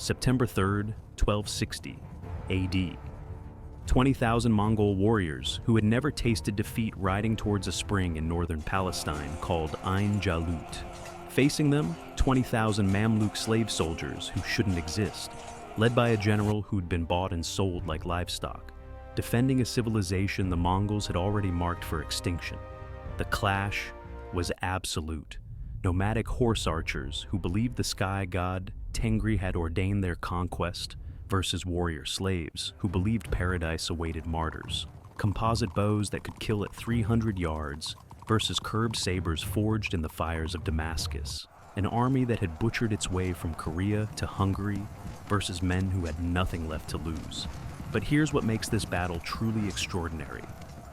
September 3rd, 1260 AD. 20,000 Mongol warriors who had never tasted defeat riding towards a spring in northern Palestine called Ain Jalut. Facing them, 20,000 Mamluk slave soldiers who shouldn't exist, led by a general who'd been bought and sold like livestock, defending a civilization the Mongols had already marked for extinction. The clash was absolute. Nomadic horse archers who believed the sky god Tengri had ordained their conquest versus warrior slaves who believed paradise awaited martyrs. Composite bows that could kill at 300 yards versus curved sabers forged in the fires of Damascus. An army that had butchered its way from Korea to Hungary versus men who had nothing left to lose. But here's what makes this battle truly extraordinary.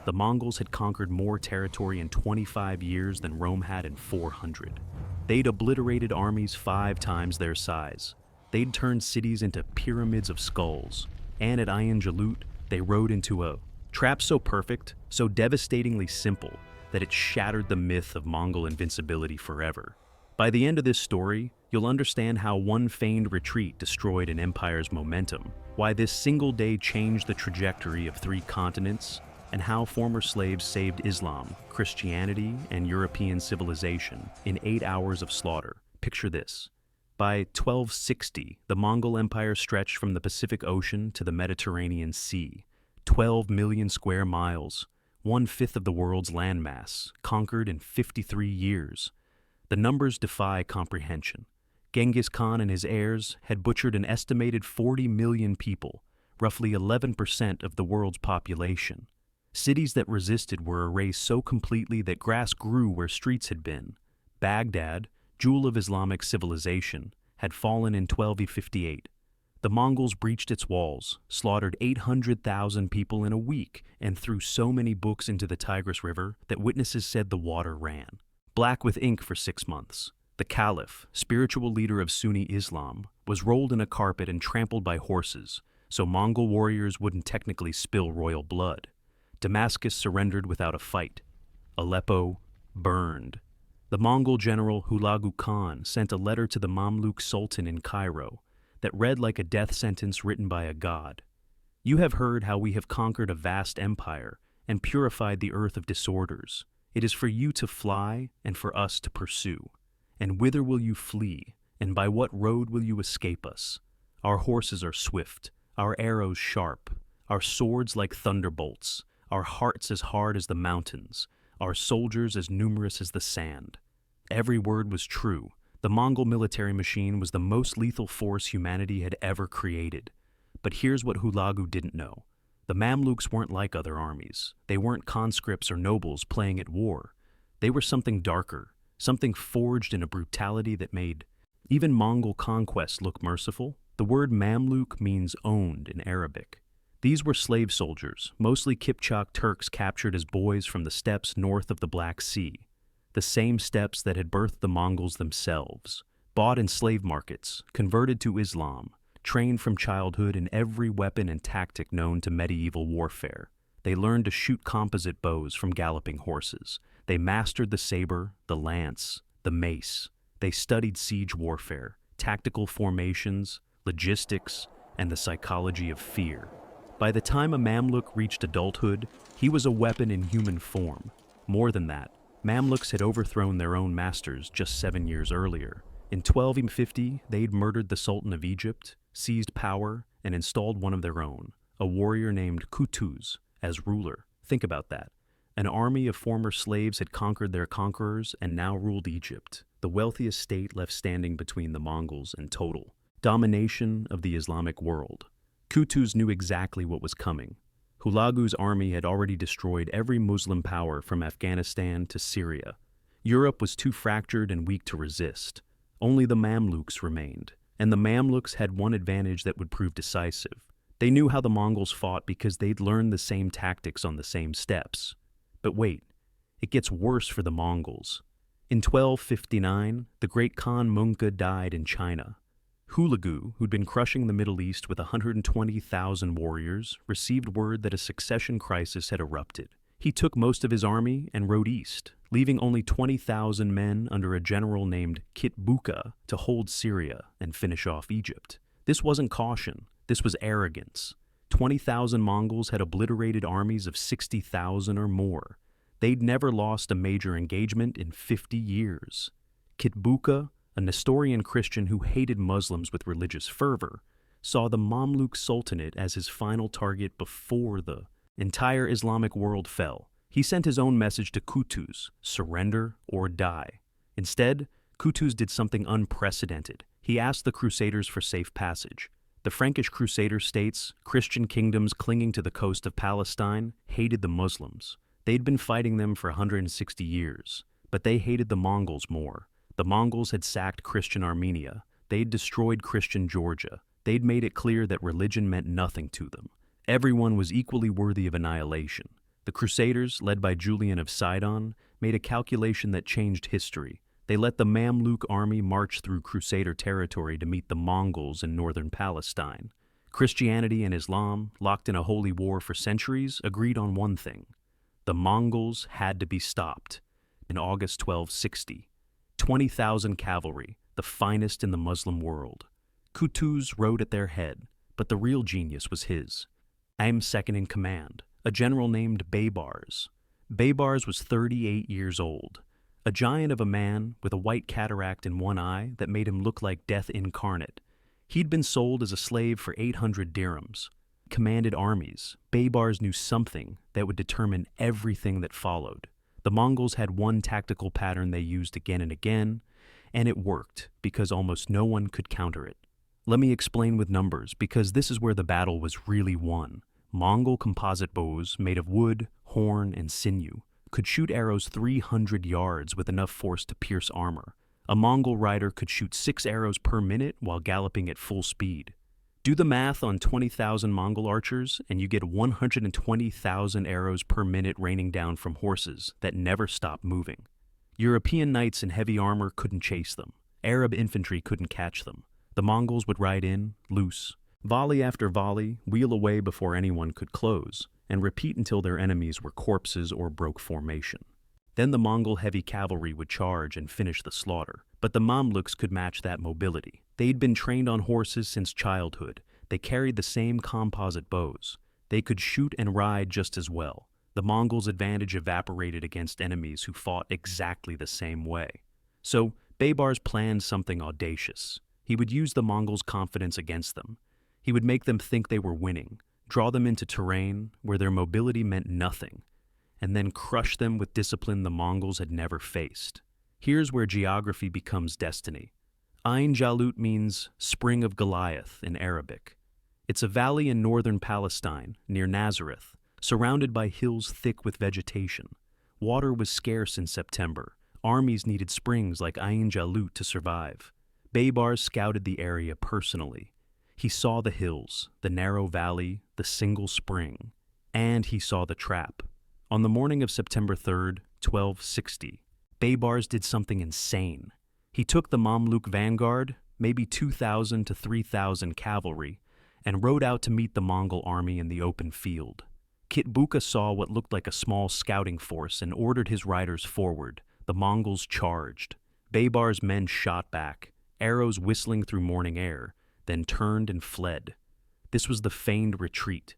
The Mongols had conquered more territory in 25 years than Rome had in 400. They'd obliterated armies 5 times their size. They'd turned cities into pyramids of skulls. And at Ain Jalut, they rode into a trap so perfect, so devastatingly simple, that it shattered the myth of Mongol invincibility forever. By the end of this story, you'll understand how one feigned retreat destroyed an empire's momentum, why this single day changed the trajectory of 3 continents, and how former slaves saved Islam, Christianity, and European civilization in 8 hours of slaughter. Picture this. By 1260, the Mongol Empire stretched from the Pacific Ocean to the Mediterranean Sea. 12 million square miles, 1/5 of the world's landmass, conquered in 53 years. The numbers defy comprehension. Genghis Khan and his heirs had butchered an estimated 40 million people, roughly 11% of the world's population. Cities that resisted were erased so completely that grass grew where streets had been. Baghdad, jewel of Islamic civilization, had fallen in 1258. The Mongols breached its walls, slaughtered 800,000 people in a week, and threw so many books into the Tigris River that witnesses said the water ran. Black with ink for 6 months, the Caliph, spiritual leader of Sunni Islam, was rolled in a carpet and trampled by horses, so Mongol warriors wouldn't technically spill royal blood. Damascus surrendered without a fight. Aleppo burned. The Mongol general Hulagu Khan sent a letter to the Mamluk Sultan in Cairo that read like a death sentence written by a god. You have heard how we have conquered a vast empire and purified the earth of disorders. It is for you to fly and for us to pursue. And whither will you flee, and by what road will you escape us? Our horses are swift, our arrows sharp, our swords like thunderbolts, our hearts as hard as the mountains, our soldiers as numerous as the sand. Every word was true. The Mongol military machine was the most lethal force humanity had ever created. But here's what Hulagu didn't know. The Mamluks weren't like other armies. They weren't conscripts or nobles playing at war. They were something darker, something forged in a brutality that made even Mongol conquest look merciful. The word Mamluk means owned in Arabic. These were slave soldiers, mostly Kipchak Turks captured as boys from the steppes north of the Black Sea, the same steppes that had birthed the Mongols themselves, bought in slave markets, converted to Islam, trained from childhood in every weapon and tactic known to medieval warfare. They learned to shoot composite bows from galloping horses. They mastered the saber, the lance, the mace. They studied siege warfare, tactical formations, logistics, and the psychology of fear. By the time a Mamluk reached adulthood, he was a weapon in human form. More than that, Mamluks had overthrown their own masters just 7 years earlier. In 1250, they'd murdered the Sultan of Egypt, seized power, and installed one of their own, a warrior named Kutuz, as ruler. Think about that. An army of former slaves had conquered their conquerors and now ruled Egypt, the wealthiest state left standing between the Mongols and total domination of the Islamic world. Kutuz knew exactly what was coming. Hulagu's army had already destroyed every Muslim power from Afghanistan to Syria. Europe was too fractured and weak to resist. Only the Mamluks remained, and the Mamluks had one advantage that would prove decisive. They knew how the Mongols fought because they'd learned the same tactics on the same steppes. But wait, it gets worse for the Mongols. In 1259, the great Khan Mungke died in China. Hulagu, who'd been crushing the Middle East with 120,000 warriors, received word that a succession crisis had erupted. He took most of his army and rode east, leaving only 20,000 men under a general named Kitbuka to hold Syria and finish off Egypt. This wasn't caution, this was arrogance. 20,000 Mongols had obliterated armies of 60,000 or more. They'd never lost a major engagement in 50 years. Kitbuka, a Nestorian Christian who hated Muslims with religious fervor, saw the Mamluk Sultanate as his final target before the entire Islamic world fell. He sent his own message to Qutuz, surrender or die. Instead, Qutuz did something unprecedented. He asked the Crusaders for safe passage. The Frankish Crusader states, Christian kingdoms clinging to the coast of Palestine, hated the Muslims. They'd been fighting them for 160 years, but they hated the Mongols more. The Mongols had sacked Christian Armenia. They'd destroyed Christian Georgia. They'd made it clear that religion meant nothing to them. Everyone was equally worthy of annihilation. The Crusaders, led by Julian of Sidon, made a calculation that changed history. They let the Mamluk army march through Crusader territory to meet the Mongols in northern Palestine. Christianity and Islam, locked in a holy war for centuries, agreed on one thing. The Mongols had to be stopped. In August 1260, 20,000 cavalry, the finest in the Muslim world. Qutuz rode at their head, but the real genius was his. I'm second in command, a general named Baybars. Baybars was 38 years old, a giant of a man with a white cataract in one eye that made him look like death incarnate. He'd been sold as a slave for 800 dirhams. Commanded armies, Baybars knew something that would determine everything that followed. The Mongols had one tactical pattern they used again and again, and it worked because almost no one could counter it. Let me explain with numbers, because this is where the battle was really won. Mongol composite bows made of wood, horn, and sinew could shoot arrows 300 yards with enough force to pierce armor. A Mongol rider could shoot 6 arrows per minute while galloping at full speed. Do the math on 20,000 Mongol archers, and you get 120,000 arrows per minute raining down from horses that never stopped moving. European knights in heavy armor couldn't chase them. Arab infantry couldn't catch them. The Mongols would ride in, loose, volley after volley, wheel away before anyone could close, and repeat until their enemies were corpses or broke formation. Then the Mongol heavy cavalry would charge and finish the slaughter. But the Mamluks could match that mobility. They'd been trained on horses since childhood. They carried the same composite bows. They could shoot and ride just as well. The Mongols' advantage evaporated against enemies who fought exactly the same way. So Baybars planned something audacious. He would use the Mongols' confidence against them. He would make them think they were winning, draw them into terrain where their mobility meant nothing, and then crush them with discipline the Mongols had never faced. Here's where geography becomes destiny. Ain Jalut means Spring of Goliath in Arabic. It's a valley in northern Palestine, near Nazareth, surrounded by hills thick with vegetation. Water was scarce in September. Armies needed springs like Ain Jalut to survive. Baybars scouted the area personally. He saw the hills, the narrow valley, the single spring, and he saw the trap. On the morning of September 3rd, 1260, Baybars did something insane. He took the Mamluk vanguard, maybe 2,000 to 3,000 cavalry, and rode out to meet the Mongol army in the open field. Kitbuka saw what looked like a small scouting force and ordered his riders forward. The Mongols charged. Baybars' men shot back, arrows whistling through morning air, then turned and fled. This was the feigned retreat,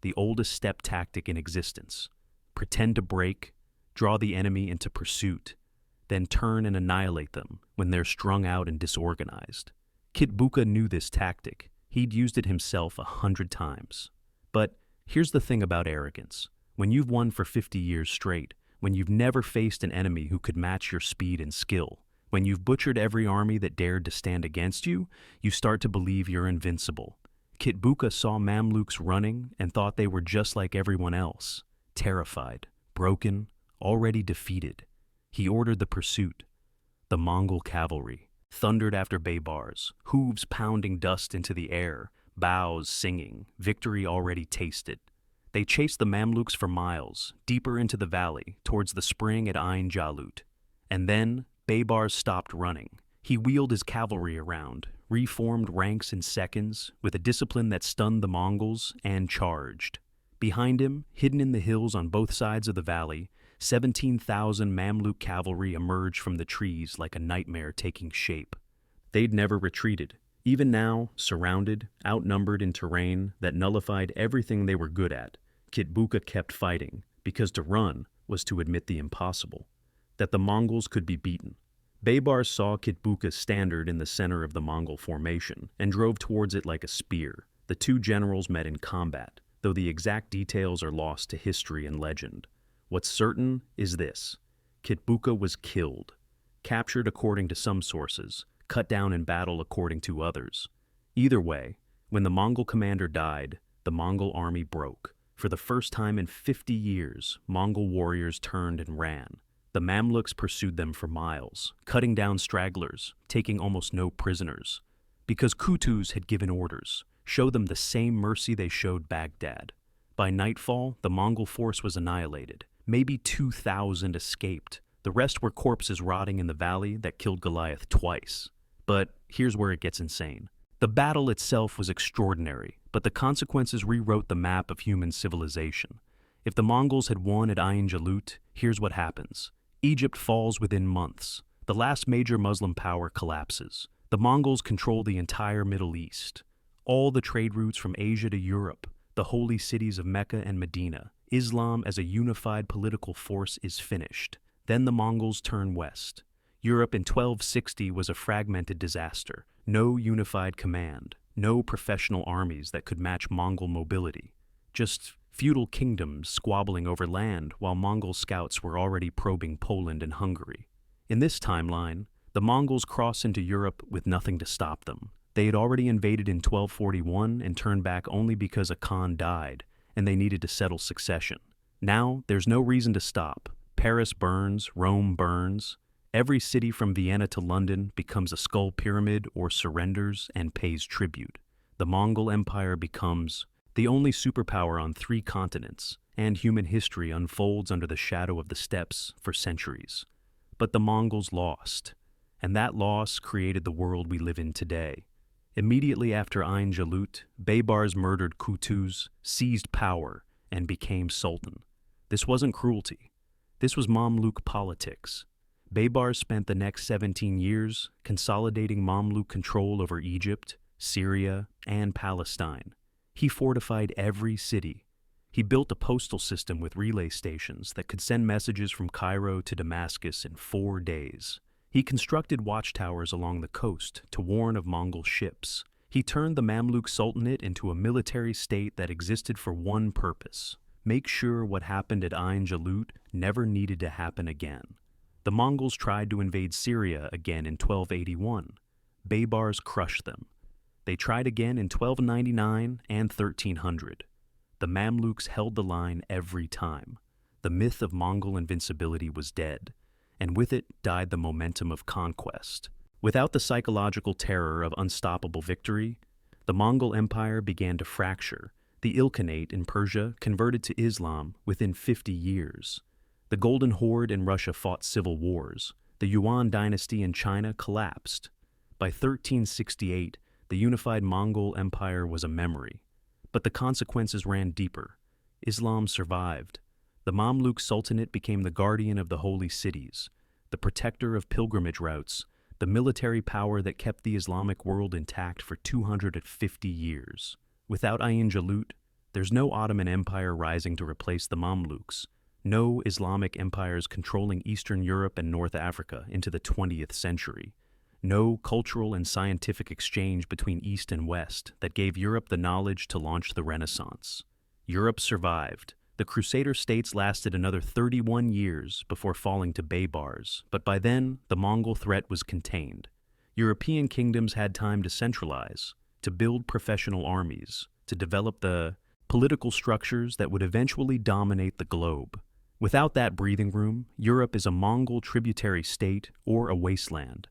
the oldest steppe tactic in existence. Pretend to break, draw the enemy into pursuit, then turn and annihilate them when they're strung out and disorganized. Kitbuka knew this tactic. He'd used it himself 100 times. But here's the thing about arrogance. When you've won for 50 years straight, when you've never faced an enemy who could match your speed and skill, when you've butchered every army that dared to stand against you, you start to believe you're invincible. Kitbuka saw Mamluks running and thought they were just like everyone else, terrified, broken, already defeated. He ordered the pursuit. The Mongol cavalry thundered after Baybars, hooves pounding dust into the air, bows singing, victory already tasted. They chased the Mamluks for miles, deeper into the valley, towards the spring at Ain Jalut. And then Baybars stopped running. He wheeled his cavalry around, reformed ranks in seconds, with a discipline that stunned the Mongols, and charged. Behind him, hidden in the hills on both sides of the valley, 17,000 Mamluk cavalry emerged from the trees like a nightmare taking shape. They'd never retreated. Even now, surrounded, outnumbered in terrain that nullified everything they were good at, Kitbuka kept fighting, because to run was to admit the impossible, that the Mongols could be beaten. Baybars saw Kitbuka's standard in the center of the Mongol formation and drove towards it like a spear. The two generals met in combat, though the exact details are lost to history and legend. What's certain is this: Kitbuka was killed, captured according to some sources, cut down in battle according to others. Either way, when the Mongol commander died, the Mongol army broke. For the first time in 50 years, Mongol warriors turned and ran. The Mamluks pursued them for miles, cutting down stragglers, taking almost no prisoners. Because Kutus had given orders, show them the same mercy they showed Baghdad. By nightfall, the Mongol force was annihilated. Maybe 2,000 escaped. The rest were corpses rotting in the valley that killed Goliath twice. But here's where it gets insane. The battle itself was extraordinary, but the consequences rewrote the map of human civilization. If the Mongols had won at Ain Jalut, here's what happens. Egypt falls within months. The last major Muslim power collapses. The Mongols control the entire Middle East. All the trade routes from Asia to Europe, the holy cities of Mecca and Medina, Islam as a unified political force is finished. Then the Mongols turn west. Europe in 1260 was a fragmented disaster. No unified command, no professional armies that could match Mongol mobility. Just feudal kingdoms squabbling over land while Mongol scouts were already probing Poland and Hungary. In this timeline, the Mongols cross into Europe with nothing to stop them. They had already invaded in 1241 and turned back only because a Khan died, and they needed to settle succession. Now, there's no reason to stop. Paris burns, Rome burns. Every city from Vienna to London becomes a skull pyramid or surrenders and pays tribute. The Mongol Empire becomes the only superpower on 3 continents, and human history unfolds under the shadow of the steppes for centuries. But the Mongols lost, and that loss created the world we live in today. Immediately after Ain Jalut, Baybars murdered Kutus, seized power, and became sultan. This wasn't cruelty. This was Mamluk politics. Baybars spent the next 17 years consolidating Mamluk control over Egypt, Syria, and Palestine. He fortified every city. He built a postal system with relay stations that could send messages from Cairo to Damascus in 4 days. He constructed watchtowers along the coast to warn of Mongol ships. He turned the Mamluk Sultanate into a military state that existed for one purpose: make sure what happened at Ain Jalut never needed to happen again. The Mongols tried to invade Syria again in 1281. Baybars crushed them. They tried again in 1299 and 1300. The Mamluks held the line every time. The myth of Mongol invincibility was dead, and with it died the momentum of conquest. Without the psychological terror of unstoppable victory, the Mongol Empire began to fracture. The Ilkhanate in Persia converted to Islam within 50 years. The Golden Horde in Russia fought civil wars. The Yuan dynasty in China collapsed. By 1368, the unified Mongol Empire was a memory. But the consequences ran deeper. Islam survived. The Mamluk Sultanate became the guardian of the holy cities, the protector of pilgrimage routes, the military power that kept the Islamic world intact for 250 years. Without Ain Jalut, there's no Ottoman Empire rising to replace the Mamluks. No Islamic empires controlling Eastern Europe and North Africa into the 20th century. No cultural and scientific exchange between East and West that gave Europe the knowledge to launch the Renaissance. Europe survived. The Crusader states lasted another 31 years before falling to Baybars, but by then, the Mongol threat was contained. European kingdoms had time to centralize, to build professional armies, to develop the political structures that would eventually dominate the globe. Without that breathing room, Europe is a Mongol tributary state or a wasteland.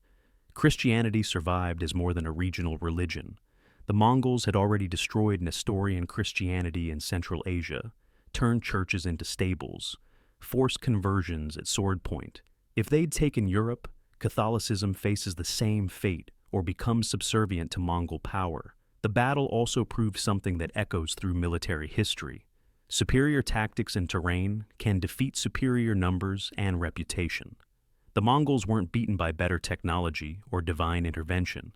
Christianity survived as more than a regional religion. The Mongols had already destroyed Nestorian Christianity in Central Asia, turned churches into stables, forced conversions at sword point. If they'd taken Europe, Catholicism faces the same fate or becomes subservient to Mongol power. The battle also proved something that echoes through military history. Superior tactics and terrain can defeat superior numbers and reputation. The Mongols weren't beaten by better technology or divine intervention.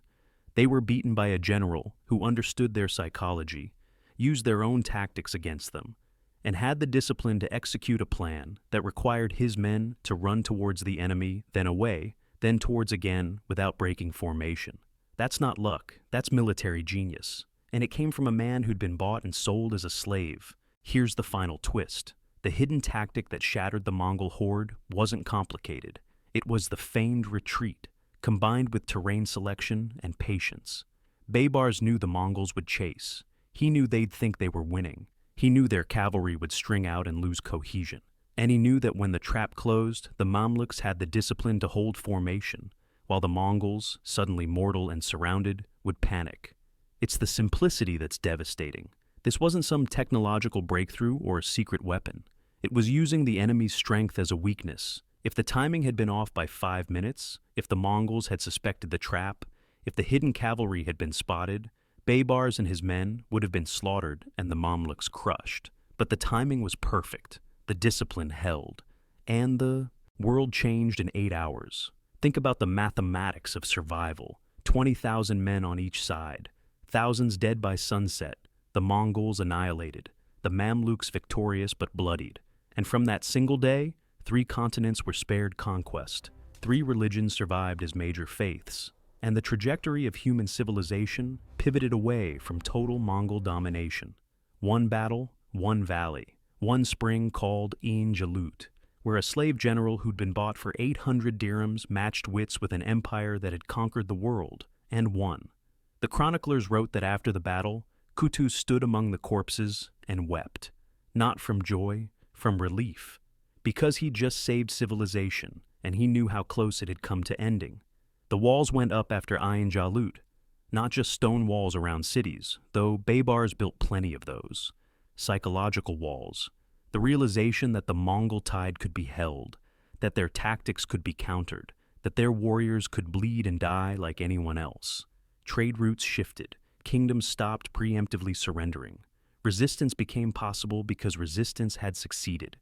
They were beaten by a general who understood their psychology, used their own tactics against them, and had the discipline to execute a plan that required his men to run towards the enemy, then away, then towards again without breaking formation. That's not luck, that's military genius. And it came from a man who'd been bought and sold as a slave. Here's the final twist. The hidden tactic that shattered the Mongol horde wasn't complicated. It was the feigned retreat, combined with terrain selection and patience. Baybars knew the Mongols would chase. He knew they'd think they were winning. He knew their cavalry would string out and lose cohesion. And he knew that when the trap closed, the Mamluks had the discipline to hold formation, while the Mongols, suddenly mortal and surrounded, would panic. It's the simplicity that's devastating. This wasn't some technological breakthrough or a secret weapon. It was using the enemy's strength as a weakness. If the timing had been off by 5 minutes, if the Mongols had suspected the trap, if the hidden cavalry had been spotted, Baybars and his men would have been slaughtered and the Mamluks crushed. But the timing was perfect. The discipline held. And the world changed in 8 hours. Think about the mathematics of survival. 20,000 men on each side. Thousands dead by sunset. The Mongols annihilated. The Mamluks victorious but bloodied. And from that single day, 3 continents were spared conquest. 3 religions survived as major faiths. And the trajectory of human civilization pivoted away from total Mongol domination. 1 battle, 1 valley, 1 spring called Ain Jalut, where a slave general who'd been bought for 800 dirhams matched wits with an empire that had conquered the world, and won. The chroniclers wrote that after the battle, Kutu stood among the corpses and wept, not from joy, from relief, because he'd just saved civilization, and he knew how close it had come to ending. The walls went up after Ain Jalut, not just stone walls around cities, though Baybars built plenty of those. Psychological walls, the realization that the Mongol tide could be held, that their tactics could be countered, that their warriors could bleed and die like anyone else. Trade routes shifted, kingdoms stopped preemptively surrendering. Resistance became possible because resistance had succeeded.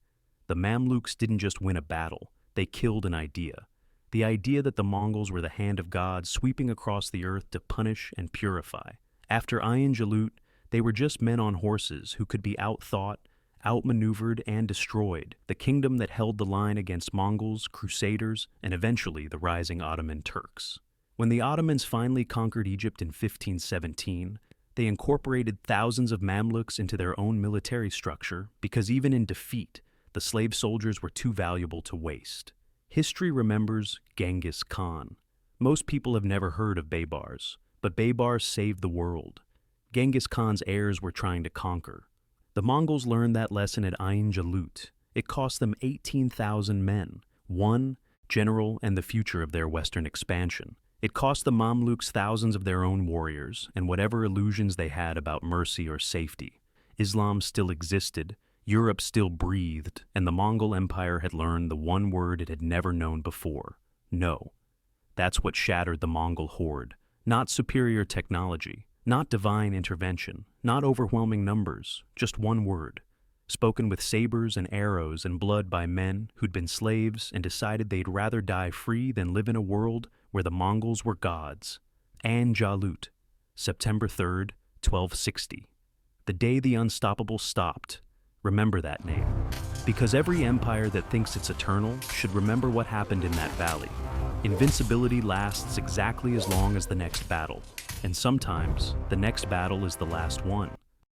The Mamluks didn't just win a battle, they killed an idea. The idea that the Mongols were the hand of God sweeping across the earth to punish and purify. After Ain Jalut, they were just men on horses who could be outthought, outmaneuvered, and destroyed, the kingdom that held the line against Mongols, Crusaders, and eventually the rising Ottoman Turks. When the Ottomans finally conquered Egypt in 1517, they incorporated thousands of Mamluks into their own military structure because even in defeat, the slave soldiers were too valuable to waste. History remembers Genghis Khan. Most people have never heard of Baybars, but Baybars saved the world. Genghis Khan's heirs were trying to conquer. The Mongols learned that lesson at Ain Jalut. It cost them 18,000 men, 1 general and the future of their western expansion. It cost the Mamluks thousands of their own warriors and whatever illusions they had about mercy or safety. Islam still existed, Europe still breathed, and the Mongol Empire had learned the one word it had never known before: no. That's what shattered the Mongol Horde. Not superior technology, not divine intervention, not overwhelming numbers, just one word, spoken with sabers and arrows and blood by men who'd been slaves and decided they'd rather die free than live in a world where the Mongols were gods. Ain Jalut, September 3rd, 1260. The day the unstoppable stopped. Remember that name. Because every empire that thinks it's eternal should remember what happened in that valley. Invincibility lasts exactly as long as the next battle. And sometimes, the next battle is the last one.